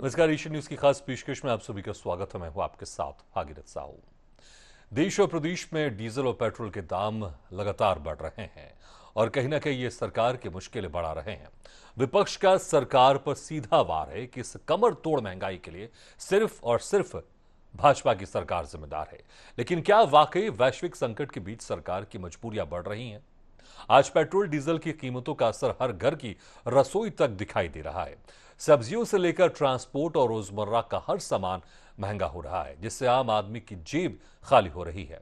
नमस्कार। Asian news की खास पेशकश में आप सभी का स्वागत है। मैं हूं आपके साथ भागीरथ साहू। देश और प्रदेश में डीजल और पेट्रोल के दाम लगातार बढ़ रहे हैं और कहीं ना कहीं ये सरकार की मुश्किलें बढ़ा रहे हैं। विपक्ष का सरकार पर सीधा वार है कि इस कमर तोड़ महंगाई के लिए सिर्फ और सिर्फ भाजपा की सरकार जिम्मेदार है। लेकिन क्या वाकई वैश्विक संकट के बीच सरकार की मजबूरियां बढ़ रही हैं? आज पेट्रोल डीजल की कीमतों का असर हर घर की रसोई तक दिखाई दे रहा है। सब्जियों से लेकर ट्रांसपोर्ट और रोजमर्रा का हर सामान महंगा हो रहा है, जिससे आम आदमी की जेब खाली हो रही है।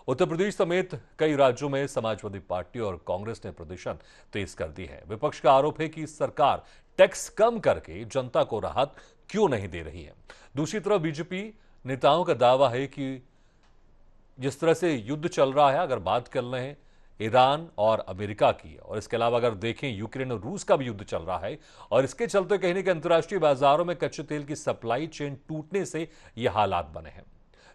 उत्तर प्रदेश समेत कई राज्यों में समाजवादी पार्टी और कांग्रेस ने प्रदर्शन तेज कर दी है। विपक्ष का आरोप है कि सरकार टैक्स कम करके जनता को राहत क्यों नहीं दे रही है। दूसरी तरफ बीजेपी नेताओं का दावा है कि जिस तरह से युद्ध चल रहा है, अगर बात कर रहे हैं ईरान और अमेरिका की, और इसके अलावा अगर देखें यूक्रेन और रूस का भी युद्ध चल रहा है, और इसके चलते कहीं ना कहीं अंतर्राष्ट्रीय बाजारों में कच्चे तेल की सप्लाई चेन टूटने से ये हालात बने हैं।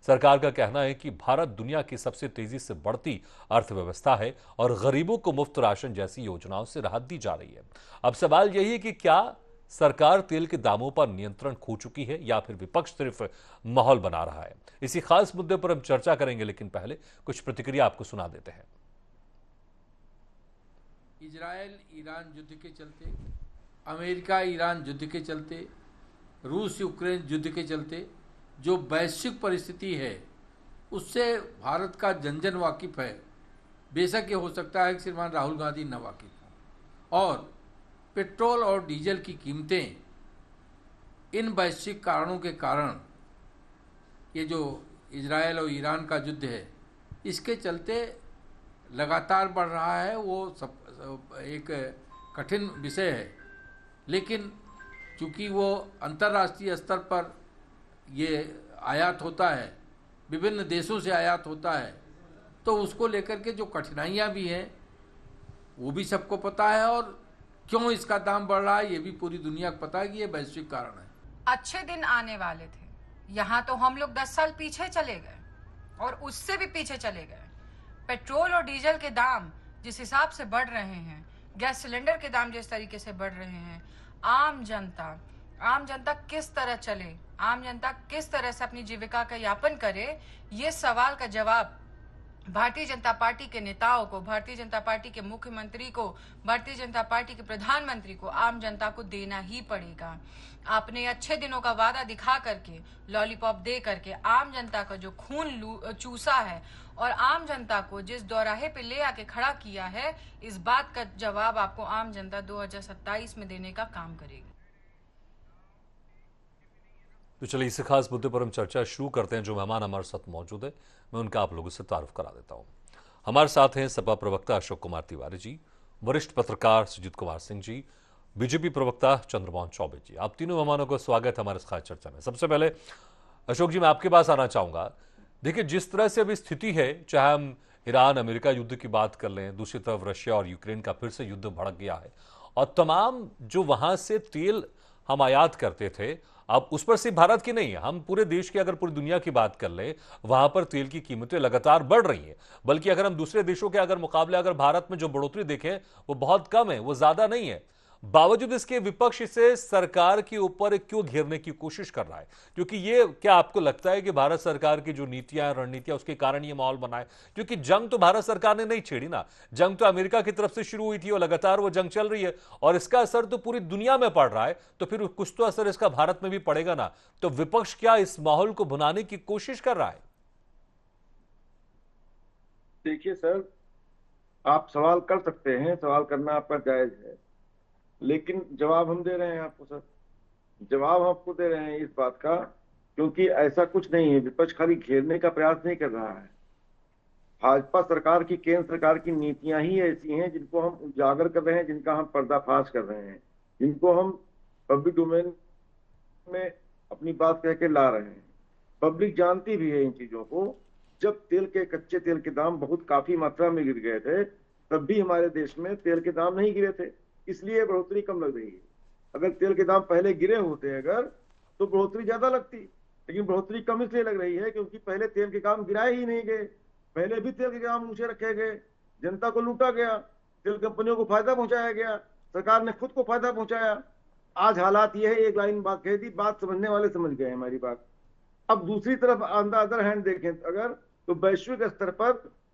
सरकार का कहना है कि भारत दुनिया की सबसे तेजी से बढ़ती अर्थव्यवस्था है और गरीबों को मुफ्त राशन जैसी योजनाओं से राहत दी जा रही है। अब सवाल यही है कि क्या सरकार तेल के दामों पर नियंत्रण खो चुकी है या फिर विपक्ष सिर्फ माहौल बना रहा है? इसी खास मुद्दे पर हम चर्चा करेंगे, लेकिन पहले कुछ प्रतिक्रिया आपको सुना देते हैं। इजराइल ईरान युद्ध के चलते, अमेरिका ईरान युद्ध के चलते, रूस यूक्रेन युद्ध के चलते जो वैश्विक परिस्थिति है उससे भारत का जन जन वाकिफ है। बेशक ये हो सकता है कि श्रीमान राहुल गांधी न वाकिफ हों। और पेट्रोल और डीजल की कीमतें इन वैश्विक कारणों के कारण, ये जो इजराइल और ईरान का युद्ध है इसके चलते लगातार बढ़ रहा है। वो सब एक कठिन विषय है, लेकिन चूंकि वो अंतर्राष्ट्रीय स्तर पर ये आयात होता है, विभिन्न देशों से आयात होता है, तो उसको लेकर के जो कठिनाइयाँ भी हैं वो भी सबको पता है। और क्यों इसका दाम बढ़ रहा है ये भी पूरी दुनिया को पता है कि ये वैश्विक कारण है। अच्छे दिन आने वाले थे, यहाँ तो हम लोग 10 साल पीछे चले गए और उससे भी पीछे चले गए। पेट्रोल और डीजल के दाम जिस हिसाब से बढ़ रहे हैं, गैस सिलेंडर के दाम जिस तरीके से बढ़ रहे हैं, आम जनता किस तरह चले, आम जनता किस तरह से अपनी जीविका का यापन करे, ये सवाल का जवाब भारतीय जनता पार्टी के नेताओं को, भारतीय जनता पार्टी के मुख्यमंत्री को, भारतीय जनता पार्टी के प्रधानमंत्री को, आम जनता को देना ही पड़ेगा। आपने अच्छे दिनों का वादा दिखा करके, लॉलीपॉप दे करके आम जनता का जो खून चूसा है और आम जनता को जिस दोराहे पे ले आके खड़ा किया है, इस बात का जवाब आपको आम जनता 2027 में देने का काम करेगी। तो चलिए इस खास मुद्दे पर हम चर्चा शुरू करते हैं। जो मेहमान हमारे साथ मौजूद है मैं उनका आप लोगों से तारुफ करा देता हूं। हमारे साथ हैं सपा प्रवक्ता अशोक कुमार तिवारी जी, वरिष्ठ पत्रकार सुजीत कुमार सिंह जी, बीजेपी प्रवक्ता चंद्रमोहन चौबे जी। आप तीनों मेहमानों का स्वागत है हमारे इस खास चर्चा में। सबसे पहले अशोक जी, मैं आपके पास आना चाहूंगा। देखिए, जिस तरह से अभी स्थिति है, चाहे हम ईरान अमेरिका युद्ध की बात कर लें, दूसरी तरफ रशिया और यूक्रेन का फिर से युद्ध भड़क गया है, और तमाम जो वहां से तेल हम आयात करते थे, अब उस पर सिर्फ भारत की नहीं है, हम पूरे देश की, अगर पूरी दुनिया की बात कर ले, वहां पर तेल की कीमतें लगातार बढ़ रही हैं। बल्कि अगर हम दूसरे देशों के अगर मुकाबले अगर भारत में जो बढ़ोतरी देखें वो बहुत कम है, वो ज्यादा नहीं है। बावजूद इसके विपक्ष इसे सरकार के ऊपर क्यों घेरने की कोशिश कर रहा है? क्योंकि ये, क्या आपको लगता है कि भारत सरकार की जो नीतियां रणनीतियां उसके कारण ये माहौल बना है? क्योंकि जंग तो भारत सरकार ने नहीं छेड़ी ना, जंग तो अमेरिका की तरफ से शुरू हुई थी और लगातार वो जंग चल रही है और इसका असर तो पूरी दुनिया में पड़ रहा है, तो फिर कुछ तो असर इसका भारत में भी पड़ेगा ना। तो विपक्ष क्या इस माहौल को भुनाने की कोशिश कर रहा है? देखिए सर, आप सवाल कर सकते हैं, सवाल करना आपका जायज है, लेकिन जवाब हम दे रहे हैं आपको सर। जवाब हम आपको दे रहे हैं इस बात का, क्योंकि ऐसा कुछ नहीं है। विपक्ष खाली घेरने का प्रयास नहीं कर रहा है। भाजपा सरकार की, केंद्र सरकार की नीतियां ही ऐसी हैं जिनको हम उजागर कर रहे हैं, जिनका हम पर्दाफाश कर रहे हैं, जिनको हम पब्लिक डोमेन में अपनी बात कह के ला रहे हैं। पब्लिक जानती भी है इन चीजों को। जब कच्चे तेल के दाम बहुत काफी मात्रा में गिर गए थे, तब भी हमारे देश में तेल के दाम नहीं गिरे थे, इसलिए बढ़ोतरी कम लग रही है। अगर तेल के दाम पहले गिरे होते अगर, तो बढ़ोतरी ज्यादा लगती, लेकिन बढ़ोतरी कम इसलिए लग रही है क्योंकि पहले तेल के दाम गिराए ही नहीं गए। पहले भी तेल के दाम ऊंचे रखे गए, जनता को लूटा गया, तेल कंपनियों को फायदा पहुंचाया गया, सरकार ने खुद को फायदा पहुंचाया। आज हालात ये है, एक लाइन बात कह दी, बात समझने वाले समझ गए हमारी बात। अब दूसरी तरफ ऑन द अदर हैंड देखें अगर, तो वैश्विक स्तर पर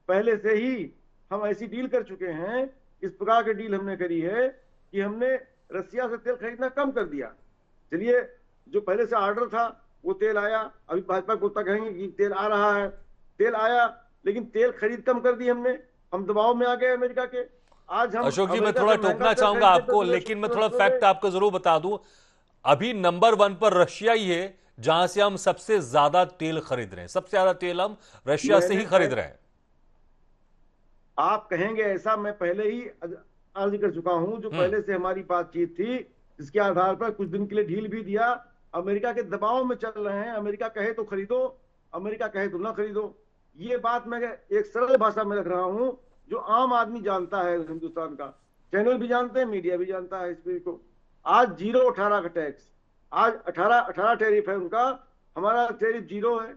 पहले से ही हम ऐसी डील कर चुके हैं, इस प्रकार की डील हमने करी है कि हमने रसिया से तेल खरीदना कम कर दिया। चलिए, जो पहले से ऑर्डर था वो तेल आया, अभी भाजपा को कहेंगे कि तेल आ रहा है, तेल आया, लेकिन तेल खरीद कम कर दी हमने, हम दबाव में आ गए अमेरिका के। आज हम अशोक जी, मैं अमेरिका थोड़ा से महंगा टोकना तेल चाहूंगा खरीदते आपको, तो लेकिन मैं थोड़ा तो फैक्ट आपको जरूर बता दूं। अभी नंबर 1 पर रशिया ही है, जहां से हम सबसे ज्यादा तेल खरीद रहे हैं। सबसे ज्यादा तेल हम रशिया से ही खरीद रहे हैं। आप कहेंगे ऐसा, मैं पहले ही अर्ज कर चुका हूं, जो पहले से हमारी बातचीत थी, इसके आधार पर कुछ दिन के लिए ढील भी दिया। अमेरिका के दबाव में चल रहे हैं, अमेरिका कहे तो खरीदो, अमेरिका कहे तो ना खरीदो। ये बात मैं एक सरल भाषा में रख रहा हूं, जो आम आदमी जानता है, हिंदुस्तान का चैनल भी जानते हैं, मीडिया भी जानता है इस चीज को। आज 0.18 का टैक्स, आज 18 टैरिफ है उनका, हमारा टैरिफ 0 है,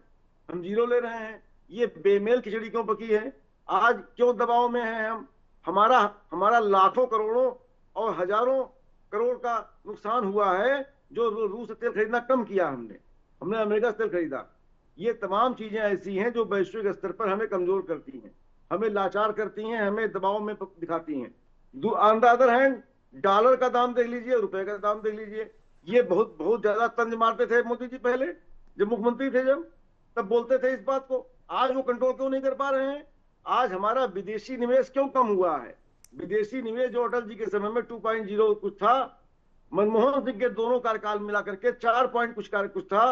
हम 0 ले रहे हैं। ये बेमेल खिचड़ी क्यों पकी है? आज क्यों दबाव में है हम? हमारा हमारा लाखों करोड़ों और हजारों करोड़ का नुकसान हुआ है, जो रूस से तेल खरीदना कम किया हमने, हमने अमेरिका से तेल खरीदा। ये तमाम चीजें ऐसी हैं जो वैश्विक स्तर पर हमें कमजोर करती हैं, हमें लाचार करती हैं, हमें दबाव में दिखाती हैं। On the other hand, dollar का दाम देख लीजिए, रुपए का दाम देख लीजिए, ये बहुत बहुत ज्यादा तंज मारते थे मोदी जी पहले जब मुख्यमंत्री थे, जब तब बोलते थे इस बात को। आज वो कंट्रोल क्यों नहीं कर पा रहे हैं? आज हमारा विदेशी निवेश क्यों कम हुआ है? विदेशी निवेश जो अटल जी के समय में 2.0 कुछ था, मनमोहन सिंह के दोनों कार्यकाल मिलाकर के 4 पॉइंट कुछ था,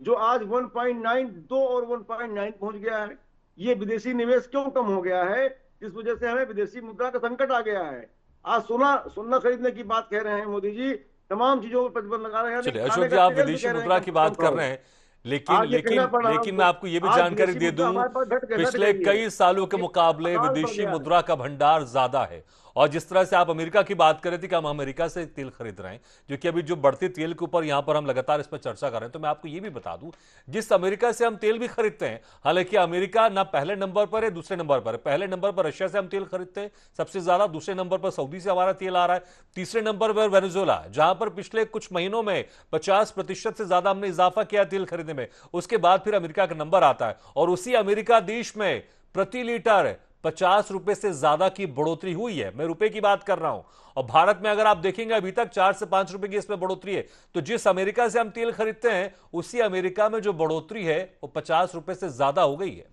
जो आज 1.92 और 1.9 पहुंच गया है। ये विदेशी निवेश क्यों कम हो गया है? जिस वजह से हमें विदेशी मुद्रा का संकट आ गया है। आज सोना खरीदने की बात कह रहे हैं मोदी जी, तमाम चीजों पर प्रतिबंध लगा रहे हैं। चलिए अशोक जी, आप विदेशी मुद्रा की बात कर रहे हैं, लेकिन मैं आपको ये भी जानकारी दे दूं, पिछले कई सालों के मुकाबले विदेशी मुद्रा का भंडार ज्यादा है। और जिस तरह से आप अमेरिका की बात कर रहे थे कि हम अमेरिका से तेल खरीद रहे हैं, जो कि अभी जो बढ़ती तेल के ऊपर यहां पर हम लगातार इस पर चर्चा कर रहे हैं, तो मैं आपको ये भी बता दूं, जिस अमेरिका से हम तेल भी खरीदते हैं, हालांकि अमेरिका ना पहले नंबर पर है, दूसरे नंबर पर है। पहले नंबर पर रशिया से हम तेल खरीदते हैं सबसे ज्यादा, दूसरे नंबर पर सऊदी से हमारा तेल आ रहा है, तीसरे नंबर पर वेनेजुएला, जहां पर पिछले कुछ महीनों में 50% से ज्यादा हमने इजाफा किया तेल खरीदने में। उसके बाद फिर अमेरिका का नंबर आता है, और उसी अमेरिका देश में प्रति लीटर 50 रुपए से ज्यादा की बढ़ोतरी हुई है। मैं रुपए की बात कर रहा हूं। और भारत में अगर आप देखेंगे अभी तक 4 से 5 रुपए की इसमें बढ़ोतरी है। तो जिस अमेरिका से हम तेल खरीदते हैं, उसी अमेरिका में जो बढ़ोतरी है वो 50 रुपए से ज्यादा हो गई है।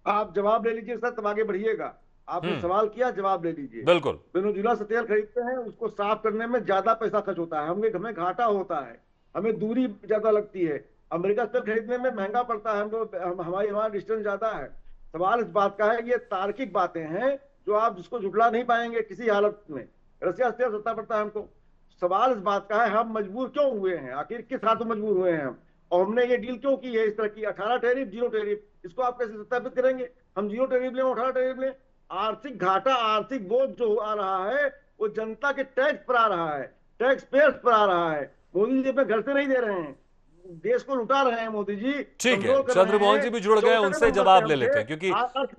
आप जवाब ले लीजिए सर, तब आगे बढ़िएगा। आपने सवाल किया, जवाब ले लीजिए। बिल्कुल। वेनेजुएला से तेल खरीदते हैं, उसको साफ करने में ज्यादा पैसा खर्च होता है, हमें घाटा होता है, हमें दूरी ज्यादा लगती है। अमेरिका से तेल खरीदने में महंगा पड़ता है हमको, हमारा डिस्टेंस ज्यादा है। सवाल इस बात का है, ये तार्किक बातें हैं जो आप जिसको झुठला नहीं पाएंगे किसी हालत में। रसिया से तेल सस्ता पड़ता है हमको। सवाल इस बात का है, हम मजबूर क्यों हुए हैं, आखिर किस हाथ में मजबूर हुए हैं हम, और हमने ये डील क्यों की है इस तरह की? 18 टैरिफ, 0 टैरिफ, इसको आप कैसे सत्यापित करेंगे? हम 0 टैरिफ लें, 18 टैरिफ लें? आर्थिक घाटा, आर्थिक बोझ जो आ रहा है वो जनता के टैक्स पर आ रहा है, टैक्स पेयर्स पर आ रहा है। मोदी जी अपने घर से नहीं दे रहे हैं, देश को लुटा रहे हैं मोदी जी। ठीक है, चंद्रमोहन जी भी जुड़ गए, उनसे जवाब ले लेते हैं, क्योंकि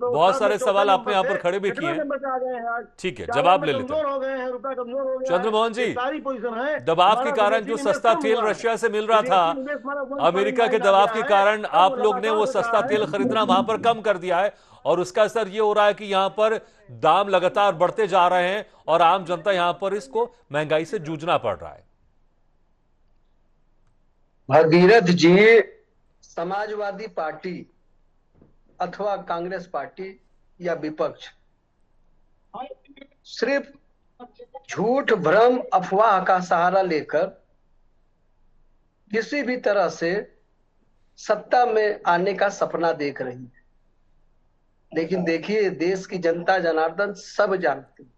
बहुत सारे सवाल आपने यहाँ पर खड़े भी किए हैं। ठीक है, जवाब ले लेते हैं। चंद्रमोहन जी, सारी पोजीशन है, दबाव के कारण जो सस्ता तेल रशिया से मिल रहा था, अमेरिका के दबाव के कारण आप लोग ने वो सस्ता तेल खरीदना वहां पर कम कर दिया है, और उसका असर ये हो रहा है कि यहां पर दाम लगातार बढ़ते जा रहे हैं और आम जनता यहां पर इसको महंगाई से जूझना पड़ रहा है। भगीरथ जी, समाजवादी पार्टी अथवा कांग्रेस पार्टी या विपक्ष सिर्फ झूठ, भ्रम, अफवाह का सहारा लेकर किसी भी तरह से सत्ता में आने का सपना देख रही है। लेकिन देखिए, देश की जनता जनार्दन सब जानती है,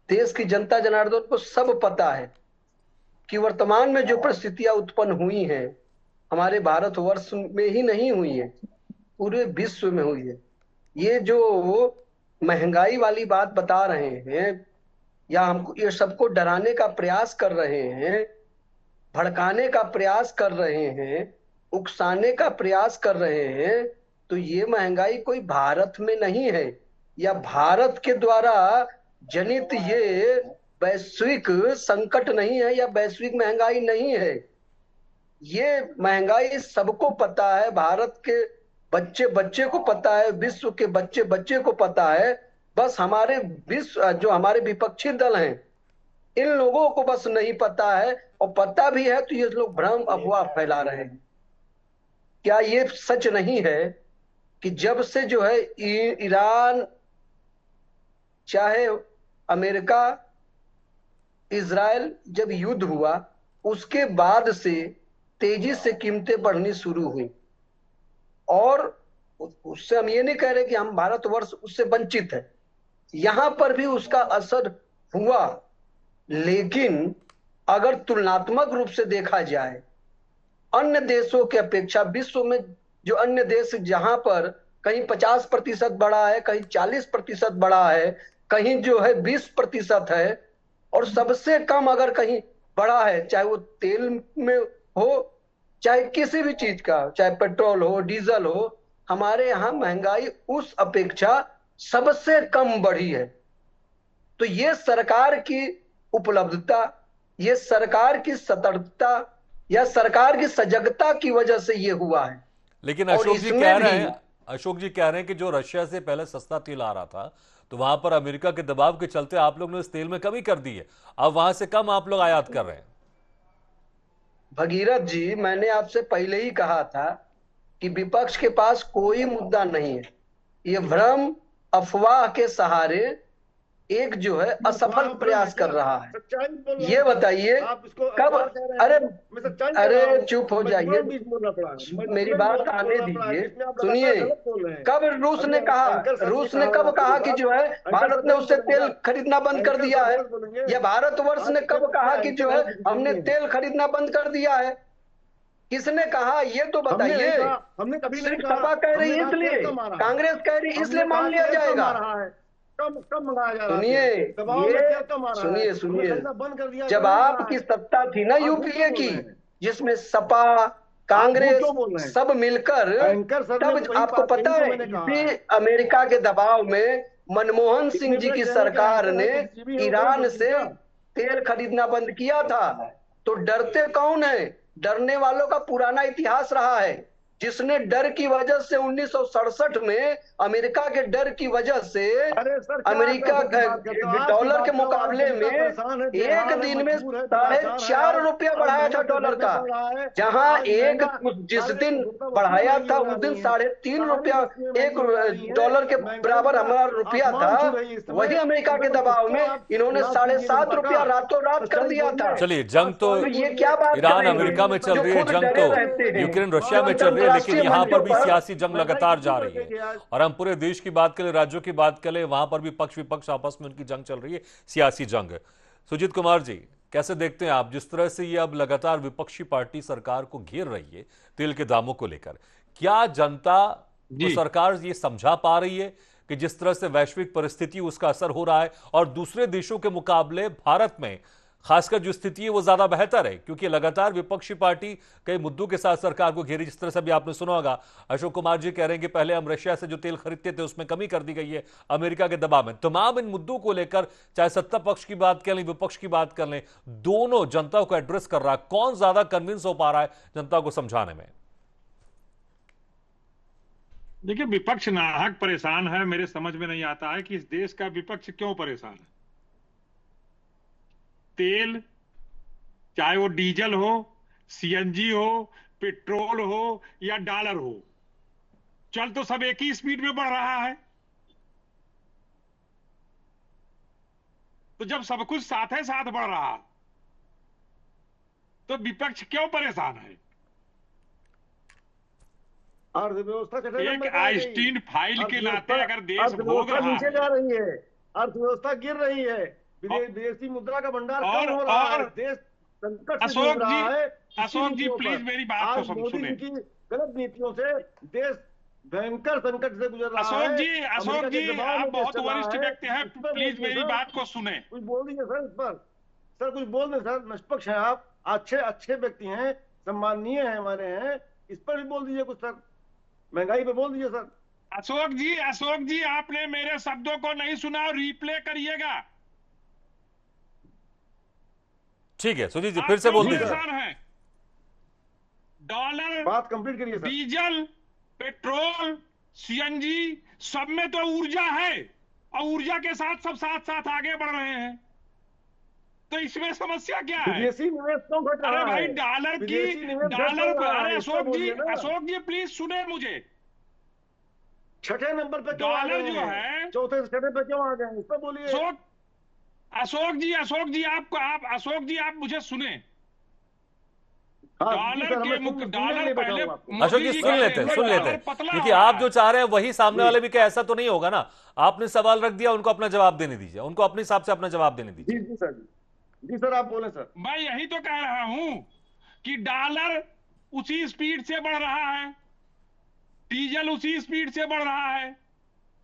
देश की जनता जनार्दन को सब पता है कि वर्तमान में जो परिस्थितियां उत्पन्न हुई हैं, हमारे भारतवर्ष में ही नहीं हुई है, पूरे विश्व में हुई है। ये जो महंगाई वाली बात बता रहे हैं, या हमको ये सबको डराने का प्रयास कर रहे हैं, भड़काने का प्रयास कर रहे हैं, उकसाने का प्रयास कर रहे हैं, तो ये महंगाई कोई भारत में नहीं है, या भारत के द्वारा जनित ये वैश्विक संकट नहीं है या वैश्विक महंगाई नहीं है। ये महंगाई सबको पता है, भारत के बच्चे बच्चे को पता है, विश्व के बच्चे बच्चे को पता है। बस हमारे जो हमारे विपक्षी दल हैं, इन लोगों को बस नहीं पता है, और पता भी है तो ये लोग भ्रम अफवाह फैला रहे हैं। क्या ये सच नहीं है कि जब से जो है ईरान, चाहे अमेरिका, इजराइल, जब युद्ध हुआ उसके बाद से तेजी से कीमतें बढ़नी शुरू हुई, और उससे हम ये नहीं कह रहे कि हम भारतवर्ष उससे वंचित है, यहां पर भी उसका असर हुआ। लेकिन अगर तुलनात्मक रूप से देखा जाए अन्य देशों की अपेक्षा, विश्व में जो अन्य देश जहां पर कहीं 50% बढ़ा है, कहीं 40% बढ़ा है, कहीं जो है 20% है, और सबसे कम अगर कहीं बढ़ा है, चाहे वो तेल में हो, चाहे किसी भी चीज का, चाहे पेट्रोल हो, डीजल हो, हमारे यहाँ महंगाई उस अपेक्षा सबसे कम बढ़ी है। तो ये सरकार की उपलब्धता, ये सरकार की सतर्कता या सरकार की सजगता की वजह से ये हुआ है। लेकिन और अशोक जी इसमें कह रहे भी- हैं, अशोक जी कह रहे हैं कि जो रशिया से पहले सस्ता तेल आ रहा था, तो वहां पर अमेरिका के दबाव के चलते आप लोग ने उस तेल में कमी कर दी है, अब वहां से कम आप लोग आयात कर रहे हैं। भगीरथ जी, मैंने आपसे पहले ही कहा था कि विपक्ष के पास कोई मुद्दा नहीं है। ये भ्रम अफवाह के सहारे एक जो है असफल प्रयास कर रहा है। सच्चाई बोल रहा ये हूं। बताइए आप इसको कब, अफवाह कह रहे हैं, मैं सच्चाई कह रहा अरे हूं। चुप हो जाइए, मजबूरन बीच बोलना पड़ा, मेरी मजबूरन बात बोलना आने पड़ा, दीजिए। जिसमें आप सुनिए, लगातार गलत बोल रहे हैं। कब रूस ने कहा, रूस ने कब कहा कि जो है भारत ने उससे तेल खरीदना बंद कर दिया है, या भारतवर्ष ने कब कहा कि जो है हमने तेल खरीदना बंद कर दिया है? किसने कहा ये तो बताइए। हमने कभी नहीं सिर्फ कहा। सपा कह रही है हमने कहा इसलिए, तेल कम आ रहा है। कांग्रेस कह रही है इसलिए हमने मान कहा लिया तेल कम जाएगा। आ रहा है, कम मंगाया जा रहा है। सुनिए, दबाव में तेल कम आ रहा है, सुनिए हमने सुनिए, खरीदना बंद कर दिया। जब आपकी सत्ता थी ना यूपीए की, जिसमें सपा, कांग्रेस सब मिलकर, तब आपको पता है इसी अमेरिका के दबाव में मनमोहन सिंह जी की सरकार ने ईरान से तेल खरीदना बंद किया था। तो डरते कौन है? डरने वालों का पुराना इतिहास रहा है, जिसने डर की वजह से 1967 में अमेरिका के डर की वजह से अमेरिका डॉलर के मुकाबले में एक दिन में 4.5 रुपया बढ़ाया था डॉलर का, जहां एक जिस दिन बढ़ाया था उस दिन 3.5 रुपया एक डॉलर के बराबर हमारा रुपया था। वही अमेरिका के दबाव में इन्होंने 7.5 रुपया रातों रात कर दिया था। चलिए, जंग तो ये क्या बात ईरान करेंगे? अमेरिका में चल जो रही है, खुद जंग डरे तो रहते हैं। यूक्रेन रशिया में चल रही है, लेकिन यहाँ पर भी सियासी जंग लगातार जा रही है। और हम पूरे देश की बात करें, राज्यों की बात करें, वहां पर भी पक्ष विपक्ष आपस में उनकी जंग चल रही है, सियासी जंग। सुजीत कुमार जी, कैसे देखते हैं आप जिस तरह से ये अब लगातार विपक्षी पार्टी सरकार को घेर रही है तेल के दामों को लेकर? क्या जनता को सरकार ये समझा पा रही है कि जिस तरह से वैश्विक परिस्थिति उसका असर हो रहा है, और दूसरे देशों के मुकाबले भारत में खासकर जो स्थिति है वो ज्यादा बेहतर है, क्योंकि लगातार विपक्षी पार्टी कई मुद्दों के साथ सरकार को घेरी? जिस तरह से भी आपने सुना होगा, अशोक कुमार जी कह रहे हैं कि पहले हम रशिया से जो तेल खरीदते थे उसमें कमी कर दी गई है अमेरिका के दबाव में। तमाम इन मुद्दों को लेकर, चाहे सत्ता पक्ष की बात कर लें, विपक्ष की बात कर लें, दोनों जनता को एड्रेस कर रहा है। कौन ज्यादा कन्विंस हो पा रहा है जनता को समझाने में? देखिए, विपक्ष नाहक परेशान है। मेरे समझ में नहीं आता है कि इस देश का विपक्ष क्यों परेशान है। तेल, चाहे वो डीजल हो, सीएनजी हो, पेट्रोल हो या डॉलर हो, चल तो सब एक ही स्पीड में बढ़ रहा है। तो जब सब कुछ साथ है साथ बढ़ रहा, तो विपक्ष क्यों परेशान है? अर्थव्यवस्था एक आइंस्टीन फाइल के नाते अगर देश भोग रहा नीचे है, जा रही है, अर्थव्यवस्था गिर रही है, विदेशी मुद्रा का भंडार कम हो रहा है, देश संकट से जूझ रहा है। अशोक जी प्लीज मेरी बात को सुने। मोदी की गलत नीतियों से देश भयंकर संकट से गुजर रहा है। अशोक जी आप बहुत वरिष्ठ व्यक्ति हैं, प्लीज मेरी बात को सुने। कुछ बोल दीजिए सर, इस पर सर कुछ बोल दें सर, निष्पक्ष हैं आप, अच्छे व्यक्ति हैं, सम्माननीय हैं हमारे हैं, इस पर भी बोल दीजिए कुछ सर, महंगाई पे बोल दीजिए सर। अशोक जी आपने मेरे शब्दों को नहीं सुना और रिप्ले करिएगा। ठीक है सुजीत जी, फिर से बोल दीजिए। परेशान है। डॉलर, बात कंप्लीट करिए सर। डीजल, पेट्रोल, सीएनजी, सब में तो ऊर्जा है और ऊर्जा के साथ सब साथ साथ आगे बढ़ रहे हैं, तो इसमें समस्या क्या है? विदेशी निवेश क्यों घट अरे रहा भाई है? डॉलर की, विदेशी निवेश घट डॉलर, रहा है, अरे इसको बोलिए ना। अशोक जी प्लीज सुने मुझे। छठे नंबर पे क्यों आ डॉलर गए जो हैं? है, चौथे से छठे पे क्यों आ गए हैं? इसको बोलिए। अशोक जी अशोक जी आप मुझे सुने। हाँ, जी डॉलर सर, के मैं मुख्य सुनने डॉलर के लिए बैठा पहले हूं आपको। अशोक मोदी जी जी सुन कह लेते रहे हैं, थे सुन लेते डॉलर हैं, पतला क्योंकि हो आप रहा जो है। चाह रहे हैं वही सामने वाले भी क्या, ऐसा तो नहीं होगा ना। आपने सवाल रख दिया, उनको अपना जवाब देने दीजिए, उनको अपने हिसाब से अपना जवाब देने जी दीजिए। जी सर, जी सर, आप बोले सर। मैं यही तो कह रहा हूं कि डॉलर उसी स्पीड से बढ़ रहा है, डीजल उसी स्पीड से बढ़ रहा है,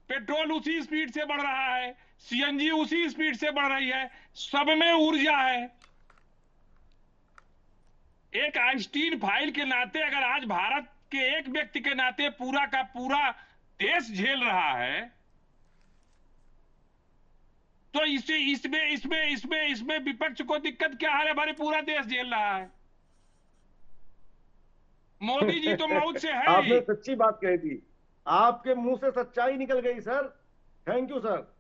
पेट्रोल उसी स्पीड से बढ़ रहा है, सीएनजी उसी स्पीड से बढ़ रही है, सब में ऊर्जा है। एक आइंस्टीन फाइल के नाते अगर आज भारत के एक व्यक्ति के नाते पूरा का पूरा देश झेल रहा है, तो इसमें विपक्ष को दिक्कत क्या है? हमारे पूरा देश झेल रहा है। मोदी जी तो मौत से है ही। आपने सच्ची बात कही थी, आपके मुंह से सच्चाई निकल गई सर। Thank you sir.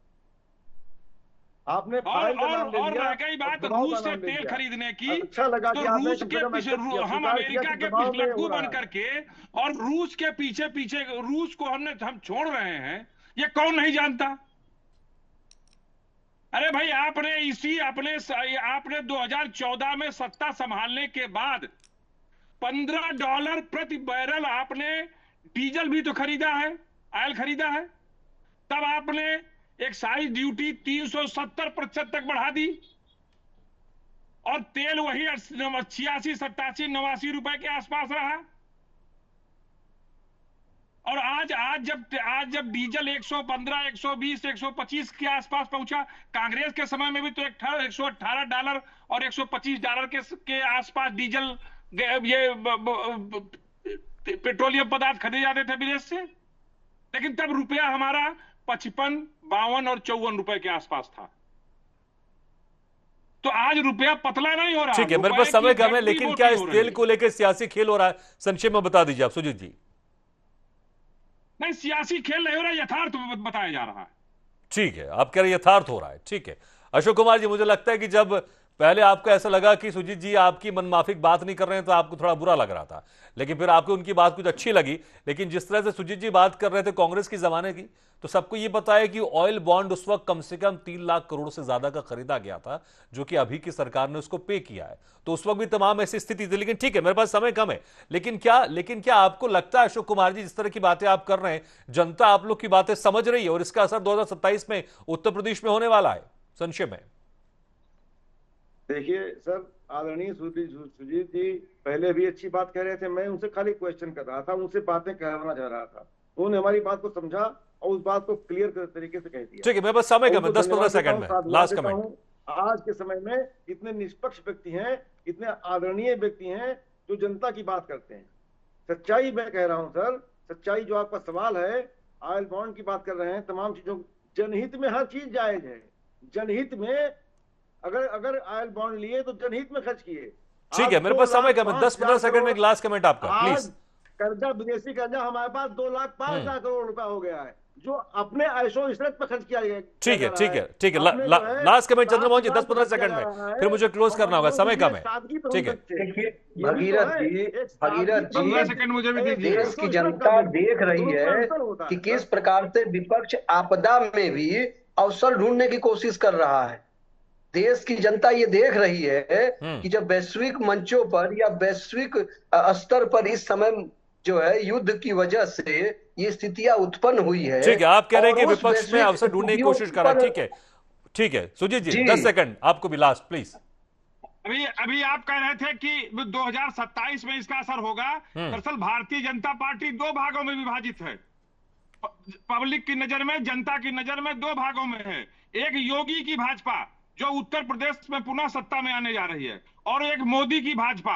आपने फाइल का नाम ले और लिया, रह गई बात दबाव रूस का से नाम ले तेल लिया। खरीदने की, अच्छा लगा तो कि आपने रूस कम के से कम पीछे एक्सेप्ट किया, हम स्वीकार किया अमेरिका कि के दबाव में पिछलग्गू हो रहा बन है। करके और रूस के पीछे पीछे रूस को हम छोड़ रहे हैं, ये कौन नहीं जानता? अरे भाई आपने 2014 में सत्ता संभालने के बाद $15 प्रति बैरल आपने डीजल भी तो खरीदा है, ऑयल खरीदा है। तब आपने एक्साइज ड्यूटी 370% तक बढ़ा दी और तेल वही 86, 87, 89 रुपए के आसपास रहा। और आज जब डीजल 115, 120, 125 के आसपास पहुंचा, कांग्रेस के समय में भी तो $118 और $125 के आसपास डीजल ये पेट्रोलियम पदार्थ खरीदे जाते थे विदेश से, लेकिन तब रुपया हमारा 55, 52 और 54 रुपए के आसपास था। तो आज रुपया पतला नहीं हो रहा। ठीक है, मेरे पास समय कम है, लेकिन क्या इस तेल को लेकर सियासी खेल हो रहा है? संक्षेप में बता दीजिए आप सुजीत जी। नहीं, सियासी खेल नहीं हो रहा, यथार्थ बताया जा रहा है। ठीक है, आप कह रहे यथार्थ हो रहा है। ठीक है अशोक कुमार जी, मुझे लगता है कि जब पहले आपको ऐसा लगा कि सुजीत जी आपकी मनमाफिक बात नहीं कर रहे हैं तो आपको थोड़ा बुरा लग रहा था, लेकिन फिर आपको उनकी बात कुछ अच्छी लगी। लेकिन जिस तरह से सुजीत जी बात कर रहे थे कांग्रेस के जमाने की, तो सबको ये पता है कि ऑयल बॉन्ड उस वक्त कम से कम 3 लाख करोड़ से ज्यादा का खरीदा गया था, जो कि अभी की सरकार ने उसको पे किया है। तो उस वक्त भी तमाम ऐसी स्थिति थी। लेकिन ठीक है, मेरे पास समय कम है, लेकिन क्या आपको लगता है अशोक कुमार जी, जिस तरह की बातें आप कर रहे हैं, जनता आप लोग की बातें समझ रही है और इसका असर 2027 में उत्तर प्रदेश में होने वाला है? संक्षेप में देखिए सर, आदरणीय सुजीत जी पहले भी अच्छी बात कह रहे थे, मैं उनसे खाली क्वेश्चन कर रहा था, उनसे बातें कहना चाह रहा था। उन्होंने हमारी बात को समझा और उस बात को क्लियर तरीके से कह दिया। ठीक है, मेरे पास समय कम है, 10-15 सेकंड में लास्ट कमेंट। आज के समय में इतने निष्पक्ष व्यक्ति हैं, इतने आदरणीय व्यक्ति हैं जो जनता की बात करते हैं। सच्चाई मैं कह रहा हूं सर, सच्चाई जो आपका सवाल है, ऑयल बॉन्ड की बात कर रहे हैं, तमाम चीजों, जनहित में हर चीज जायज है। जनहित में अगर ऑयल बॉन्ड लिए तो जनहित में खर्च किए। ठीक है, मेरे पास समय कम है, 10-15 सेकंड में एक लास्ट कमेंट आपका प्लीज। कर्जा, विदेशी कर्जा हमारे पास 2 लाख 5 लाख करोड़ रुपया हो गया है, जो अपने ऐशो इशरत पर खर्च किया गया। ठीक है, लास्ट कमेंट चंद्रमोहन जी, 10-15 सेकंड में, फिर मुझे क्लोज करना होगा, समय कम है। ठीक है, भगीरथ जी, मुझे भी दीजिए। देश की जनता देख रही है कि किस प्रकार से विपक्ष आपदा में भी अवसर ढूंढने की कोशिश कर रहा है। देश की जनता ये देख रही है कि जब वैश्विक मंचों पर या वैश्विक स्तर पर इस समय जो है युद्ध की वजह से ये स्थितियां उत्पन्न हुई है। ठीक है, आप कह रहे हैं कि विपक्ष में अवसर ढूंढने की कोशिश कर रहा है। ठीक है सुजीत जी 10 सेकंड आपको भी लास्ट प्लीज। अभी आप कह रहे थे कि 2027 में इसका असर होगा। दरअसल भारतीय जनता पार्टी 2 भागों में विभाजित है। पब्लिक की नजर में, जनता की नजर में 2 भागों में है। एक योगी की भाजपा जो उत्तर प्रदेश में पुनः सत्ता में आने जा रही है, और एक मोदी की भाजपा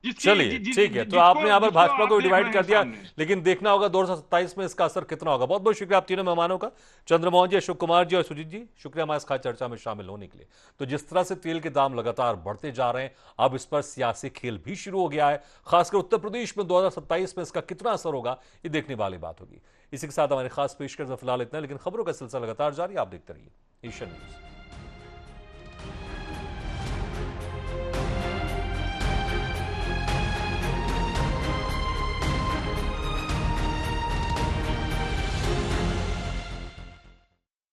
चलिए ठीक है, तो आपने यहाँ पर भाजपा को डिवाइड कर दिया, सामने। लेकिन देखना होगा 2027 में इसका असर कितना होगा। बहुत बहुत शुक्रिया आप तीनों मेहमानों का, चंद्रमोहन जी, अशोक कुमार जी और सुजीत जी, शुक्रिया हमारे इस खास चर्चा में शामिल होने के लिए। तो जिस तरह से तेल के दाम लगातार बढ़ते जा रहे हैं, अब इस पर सियासी खेल भी शुरू हो गया है, खासकर उत्तर प्रदेश में 2027 में इसका कितना असर होगा, ये देखने वाली बात होगी। इसी के साथ हमारी खास पेशकश फिलहाल इतना, लेकिन खबरों का सिलसिला लगातार जारी, आप देखते रहिए एशियन न्यूज।